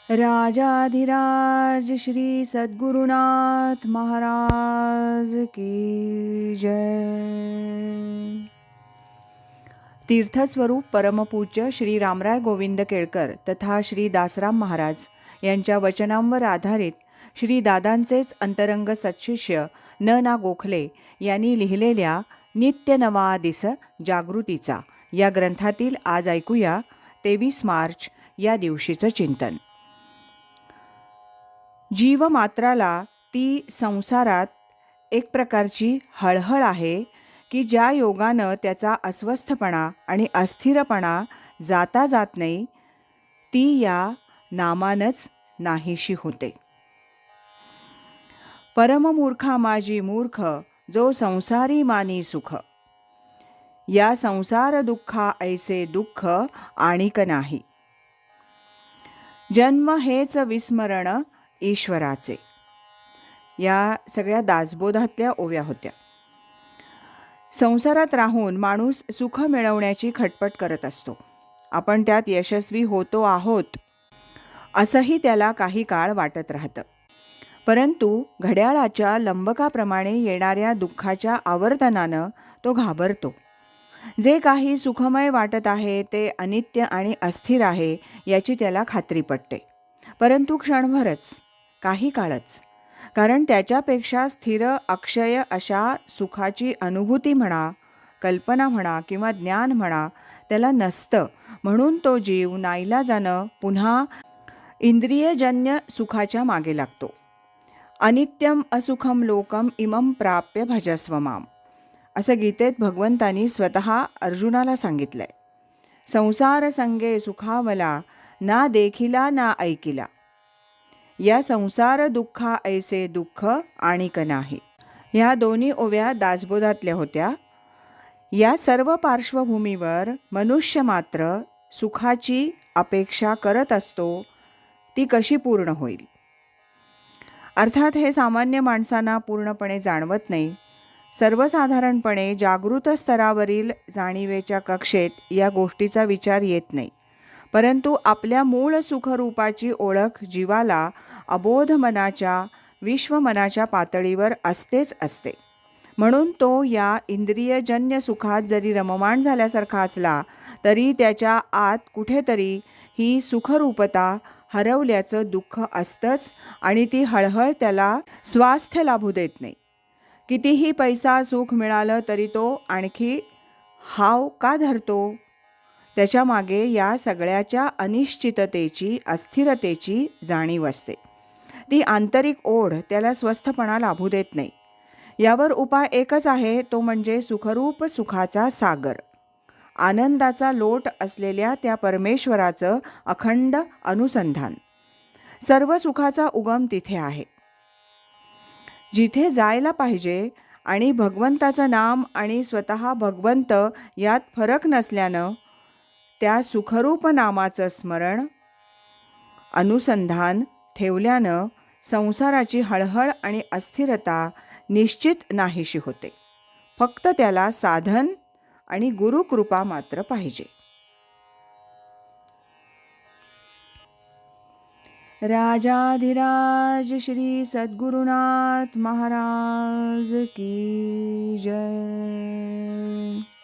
राजाधिराज श्री सद्गुरुनाथ महाराज की जय। तीर्थस्वरूप परमपूज्य श्री रामराय गोविंद केळकर तथा श्री दासराम महाराज यांच्या वचनांवर आधारित श्री दादांचेच अंतरंग सत्शिष्य न गोखले यांनी लिहिलेल्या नित्य नवा दिस जागृतीचा या ग्रंथातील आज ऐकूया 23 मार्च या दिवशीचं चिंतन। जीवमात्राला ती संसारात एक प्रकारची हळहळ आहे की ज्या योगानं त्याचा अस्वस्थपणा आणि अस्थिरपणा जाता जात नाही ती या नामानंच नाहीशी होते। परममूर्खा माझी मूर्ख जो संसारी मानी सुख, या संसार दुःखा ऐसे दुःख आणिक नाही। जन्म हेच विस्मरण ईश्वराचे। या सगळ्या दासबोधातल्या ओव्या होत्या। संसारात राहून माणूस सुख मिळवण्याची खटपट करत असतो। आपण त्यात यशस्वी होतो आहोत असंही त्याला काही काळ वाटत राहतं, परंतु घड्याळाच्या लंबकाप्रमाणे येणाऱ्या दुःखाच्या आवर्तनानं तो घाबरतो। जे काही सुखमय वाटत आहे ते अनित्य आणि अस्थिर आहे याची त्याला खात्री पटते, परंतु क्षणभरच, काही काळच। कारण त्याच्यापेक्षा स्थिर अक्षय अशा सुखाची अनुभूती म्हणा, कल्पना म्हणा किंवा ज्ञान म्हणा त्याला नसतं। म्हणून तो जीव नाईलाजानं पुन्हा इंद्रियजन्य सुखाच्या मागे लागतो। अनित्यम असुखम लोकम इमं प्राप्य भजस्व माम, असं गीतेत भगवंतांनी स्वतः अर्जुनाला सांगितलंय। संसार संगे सुखावला ना देखिला ना ऐकिला, या संसार दुःखा ऐसे दुःख आणिक नाही। ह्या दोन्ही ओव्या दासबोधातल्या होत्या। या सर्व पार्श्वभूमीवर मनुष्य मात्र सुखाची अपेक्षा करत असतो, ती कशी पूर्ण होईल। अर्थात हे सामान्य माणसांना पूर्णपणे जाणवत नाही। सर्वसाधारणपणे जागृत स्तरावरील जाणीवेच्या कक्षेत या गोष्टीचा विचार येत नाही, परंतु आपल्या मूळ सुखरूपाची ओळख जीवाला अबोध मनाच्या, विश्वमनाच्या पातळीवर असतेच असते। म्हणून तो या इंद्रियजन्य सुखात जरी रममाण झाल्यासारखा असला तरी त्याच्या आत कुठेतरी ही सुखरूपता हरवल्याचं दुःख असतंच आणि ती हळहळ त्याला स्वास्थ्य लाभू देत नाही। कितीही पैसा सुख मिळालं तरी तो आणखी हाव का धरतो? त्याच्या मागे या सगळ्याच्या अनिश्चिततेची, अस्थिरतेची जाणीव असते। ती आंतरिक ओढ त्याला स्वस्थपणा लाभू देत नाही। यावर उपाय एकच आहे, तो म्हणजे सुखरूप सुखाचा सागर, आनंदाचा लोट असलेल्या त्या परमेश्वराचं अखंड अनुसंधान। सर्व सुखाचा उगम तिथे आहे, जिथे जायला पाहिजे। आणि भगवंताचं नाम आणि स्वतः भगवंत यात फरक नसल्यानं त्या सुखरूप नामाचं स्मरण, अनुसंधान ठेवल्यानं संसाराची हळहळ आणि अस्थिरता निश्चित नाहीशी होते। फक्त त्याला साधन आणि गुरुकृपा मात्र पाहिजे। राजाधिराज श्री सद्गुरुनाथ महाराज की जय।